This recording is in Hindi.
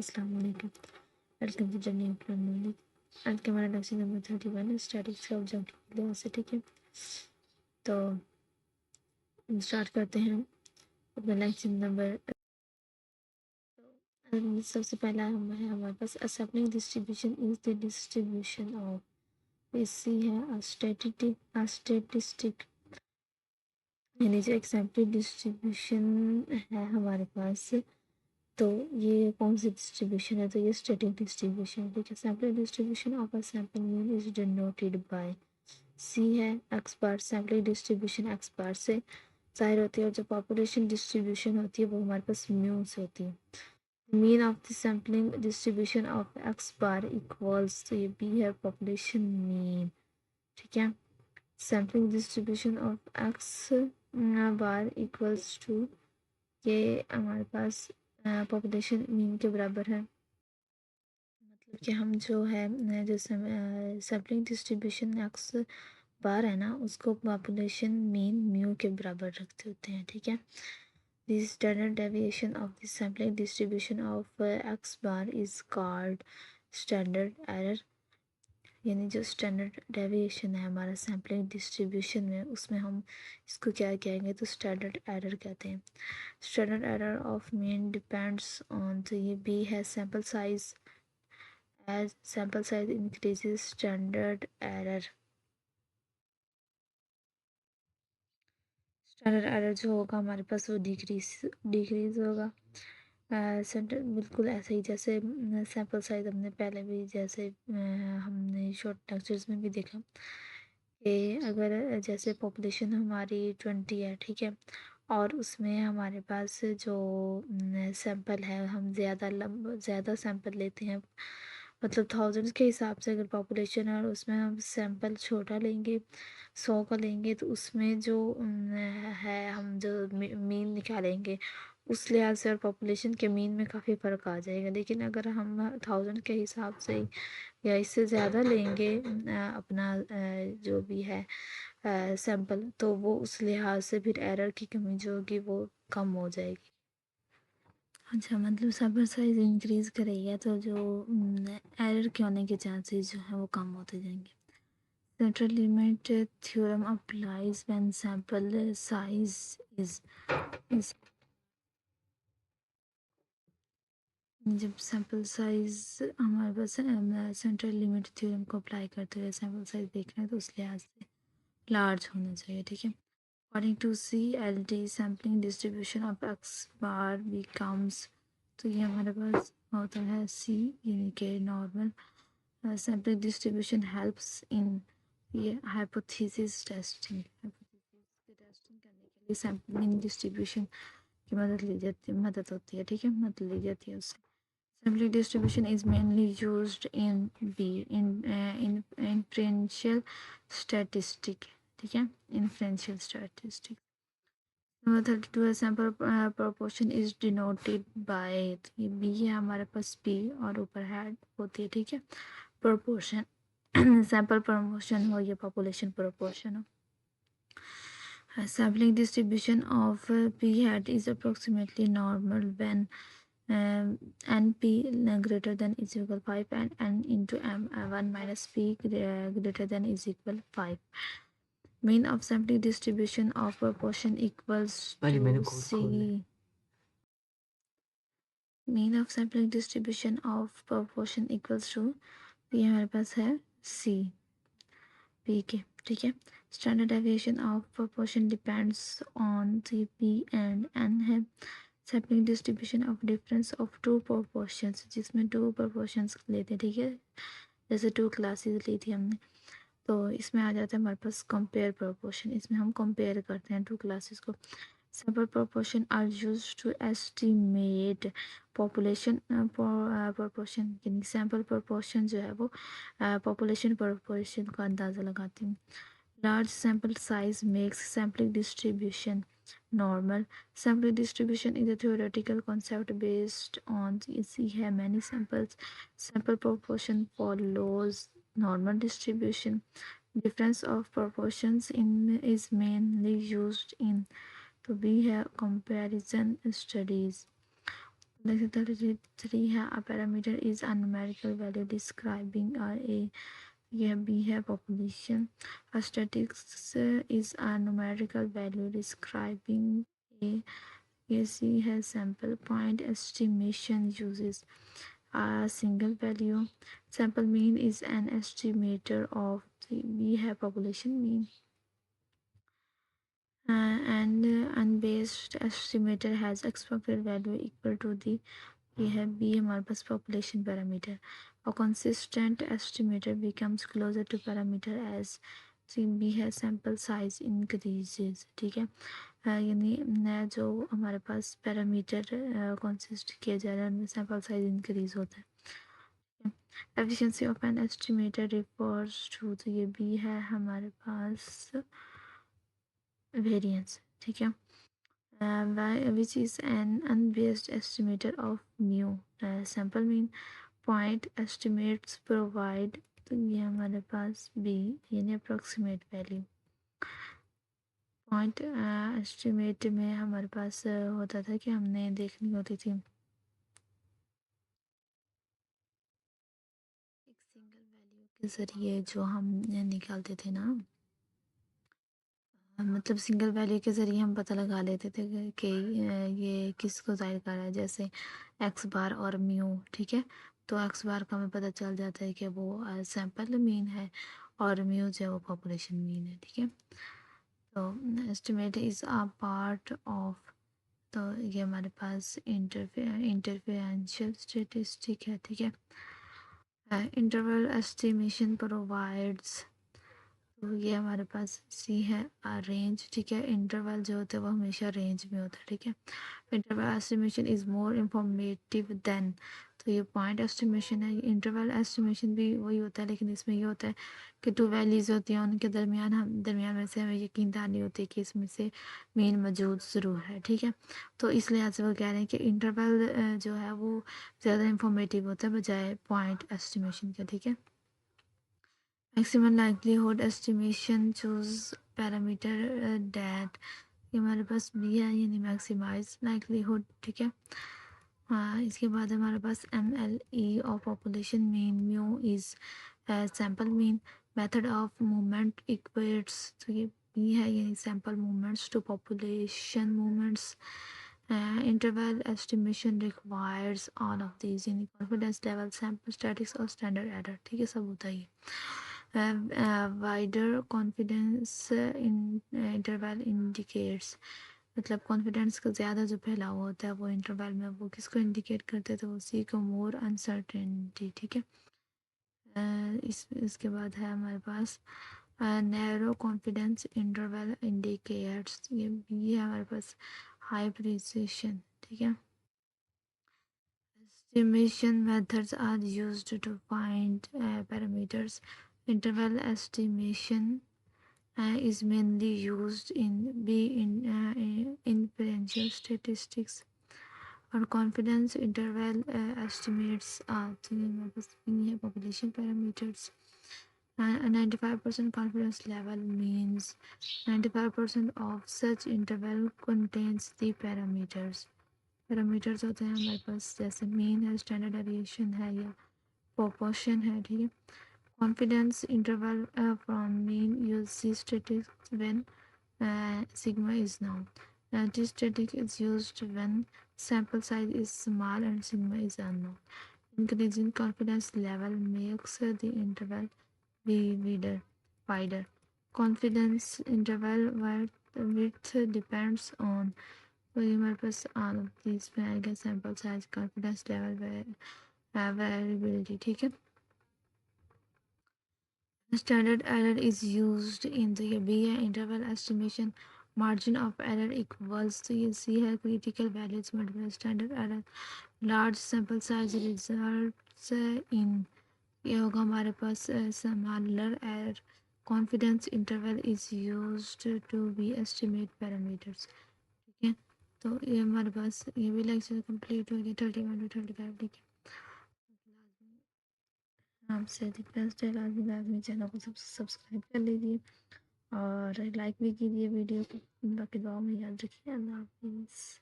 अस्सलाम वालेकुम। Welcome to journey of learning. आज का हमारा लेक्चर नंबर 31 है, स्टैटिक्स का ऑब्जेक्टिव लिहाज से। ठीक है, तो स्टार्ट करते हैं अपना लेक्चर नंबर। सबसे पहला है हमारे पास assembling distribution is the distribution of इसी है स्टेटिस्टिक, यानी जो एग्जाम्पल डिस्ट्रीब्यूशन है हमारे पास। तो ये कौन सी डिस्ट्रीब्यूशन है? तो ये स्टैटिक डिस्ट्रीब्यूशन है। ठीक है, sample distribution of a sample mean is denoted by सी है X bar. Sampling distribution X bar से जाहिर होती है, और जो पॉपुलेशन डिस्ट्रीब्यूशन होती है वो हमारे पास म्यू से होती है। Mean of the sampling distribution of X bar equals, तो ये बी है पॉपुलेशन मीन। ठीक है, sampling distribution of X bar equals to, ये हमारे पास पॉपुलेशन मीन के बराबर है। मतलब कि हम जो है जो सैम्पलिंग डिस्ट्रीब्यूशन एक्स बार है ना, उसको पॉपुलेशन मीन म्यू के बराबर रखते होते हैं। ठीक है, this standard deviation of the sampling distribution of X bar is called standard error. यानी जो स्टैंडर्ड डेविएशन है हमारा सैम्पलिंग डिस्ट्रीब्यूशन में, उसमें हम इसको क्या कहेंगे? तो स्टैंडर्ड एरर कहते हैं। Standard error of mean depends on, तो ये बी है sample size. As sample size increases standard error, standard error जो होगा हमारे पास वो डिक्रीज होगा। सेंटर बिल्कुल ऐसे ही जैसे सैम्पल साइज हमने पहले भी जैसे हमने शॉर्ट लेक्चर्स में भी देखा कि अगर जैसे पॉपुलेशन हमारी 20 है, ठीक है, और उसमें हमारे पास जो सैंपल है हम ज़्यादा सैंपल लेते हैं, मतलब थाउजेंड्स के हिसाब से अगर पॉपुलेशन है और उसमें हम सैंपल छोटा लेंगे, 100 का लेंगे, तो उसमें जो है हम जो मीन निकालेंगे उस लिहाज से और पॉपुलेशन के मीन में काफ़ी फ़र्क आ जाएगा। लेकिन अगर हम थाउजेंड के हिसाब से या इससे ज़्यादा लेंगे अपना जो भी है सैंपल, तो वो उस लिहाज से फिर एरर की कमी जो होगी वो कम हो जाएगी। अच्छा, मतलब सैंपल साइज इंक्रीज करेगा तो जो एरर के होने के चांसेस जो है वो कम होते जाएंगे। Central limit theorem applies when sample size is जब सैंपल साइज हमारे पास सेंट्रल लिमिट थ्योरम को अप्लाई करते हुए सैंपल साइज देख रहे हैं तो उस लिहाज से लार्ज होना चाहिए। ठीक है, according to C L D sampling distribution of X bar becomes, तो ये हमारे पास होता है सी, यानी कि normal sampling distribution helps in, ये हाइपोथेसिस टेस्टिंग, टेस्टिंग करने के लिए सैम्पलिंग डिस्ट्रीब्यूशन की मदद होती है। ठीक है, मदद ली जाती है उससे। Assembly distribution is mainly used in B inferential statistic, ठीक है, inferential statistic। Number 32 है sample proportion is denoted by, ये B है हमारे पास B और ऊपर हेड होती है। ठीक है, proportion sample proportion हो या population proportion हो। Sampling distribution of P hat is approximately normal when np greater than is equal 5 and n into m 1 minus p greater than is equal 5. Mean of sampling distribution of proportion equals to C. Mean of sampling distribution of proportion equals to, ये हमारे पास है C P के। ठीक है, standard deviation of proportion depends on सी पी एंड एन है। Sampling distribution of difference of two proportions, जिसमें टू प्रोपोर्शंस लेते हैं। ठीक है, जैसे टू क्लासेस ली थी हमने, तो इसमें आ जाता है हमारे पास कंपेयर प्रोपोर्शन। इसमें हम कंपेयर करते हैं टू क्लासेस को। Sample proportion are used to estimate population proportion, यानी सैम्पल प्रोपोर्शन जो है वो पॉपुलेशन प्रोपोर्शन का अंदाज़ा लगाती हैं। Large sample size makes sampling distribution normal. Sample distribution is a theoretical concept based on see have many samples. Sample proportion follows normal distribution. Difference of proportions in is mainly used in, तो भी है comparison studies. Next 33 है a parameter is a numerical value describing a yeah, B है population. A statistics is a numerical value describing a C has sample point. Estimation uses a single value. Sample mean is an estimator of the B have population mean. And unbased estimator has expected value equal to the we have B हमारे पास population parameter. A consistent estimator becomes closer to parameter as B है sample size increases. ठीक है, यानी जो हमारे पास पैरामीटर कंसिस्ट किया जा रहा है उनमें सैम्पल साइज इंक्रीज होता है. Efficiency of an estimator refers to, तो ये भी है हमारे पास वेरिएंस. ठीक है, which is an unbiased estimator of mu. Sample mean point estimates provide, तो ये हमारे पास B यानी अप्रोक्सीमेट वैल्यू. पॉइंट एस्टिमेट में हमारे पास होता था कि हमने देखनी होती थी एक सिंगल वैल्यू के ज़रिए जो हम निकालते थे ना, मतलब सिंगल वैल्यू के ज़रिए हम पता लगा लेते थे कि ये किसको ज़ाहिर कर रहा है, जैसे एक्स बार और म्यू. ठीक है, तो एक्स बार का हमें पता चल जाता है कि वो सैम्पल मीन है और म्यू जो है वो पॉपुलेशन मीन है. ठीक है, तो estimate is a part of, तो ये हमारे पास इंटरफेरेंशियल स्टेटिस्टिक है. ठीक है, इंटरवल एस्टिमेशन प्रोवाइड्स, तो ये हमारे पास सी है रेंज. ठीक है, इंटरवल जो होता है वो हमेशा रेंज में होता है. ठीक है, interval estimation is more informative than, तो ये पॉइंट एस्टिमेशन है. इंटरवल एस्टिमेशन भी वही होता है, लेकिन इसमें ये होता है कि टू वैल्यूज़ होती हैं, उनके दरमियान में से हमें यकीन दहानी होती है कि इसमें से मीन मौजूद ज़रूर है. ठीक है, तो इस लिहाज से वो कह रहे हैं कि इंटरवल जो है वो ज़्यादा इंफॉर्मेटिव होता है बजाय पॉइंट एस्टिमेशन का. ठीक है, maximum likelihood estimation choose parameter that, ये हमारे पास बी है यानी मैक्सिमाइज लाइक्लीहुड. ठीक है, हाँ, इसके बाद हमारे पास एम एल ई और population mean mu is sample mean. Method of movement equates, तो ये बी है यानी sample movements to population movements. Interval estimation requires all of these यानी कॉन्फिडेंस लेवल, सैम्पल स्टैटिक्स और स्टैंडर्ड एरर. ठीक है, सब होता ही. वाइडर कॉन्फिडेंस इंटरवल इंडिकेट्स, मतलब कॉन्फिडेंस का ज़्यादा जो फैलाव होता है वो इंटरवल में, वो किसको इंडिकेट करते हैं, तो वो सी को मोर अनसर्टेनिटी. ठीक है, इसके बाद है हमारे पास नैरो कॉन्फिडेंस इंटरवल इंडिकेट्स, ये भी है हमारे पास हाई प्रिसिशन. ठीक है, estimation methods are used to find parameters. Interval estimation is mainly used in inferential statistics और confidence interval estimates are population parameters. A 95% confidence level means 95% of such interval contains the parameters. Parameters होते हैं हमारे पास, जैसे मीन है, स्टैंडर्ड डेविएशन है या प्रोपोर्शन है. ठीक है, confidence interval from mean use C statistics when sigma is known. This statistic is used when sample size is small and sigma is unknown. Increasing confidence level makes the interval be wider. Confidence interval width depends on, तो ये हमारे पास ऑल ऑफ दिस में आएगा sample size, confidence level, variability. ठीक है, standard error is used in the बी है interval estimation. Margin of error equals, तो ये सी है critical values multiply standard error. Large sample size results in, ये होगा हमारे पास smaller error. Confidence interval is used to be estimate parameters. ठीक है, तो ये हमारे पास ये भी लेक्चर कंप्लीट हो गया 31 to 35. ठीक है, आपसे रिक्वेस्ट है लाजमी लाजमी चैनल को सब्सक्राइब कर लीजिए और लाइक भी कीजिए वीडियो को. बाकी दुआ में याद रखिए. अल्लाह हाफिज़.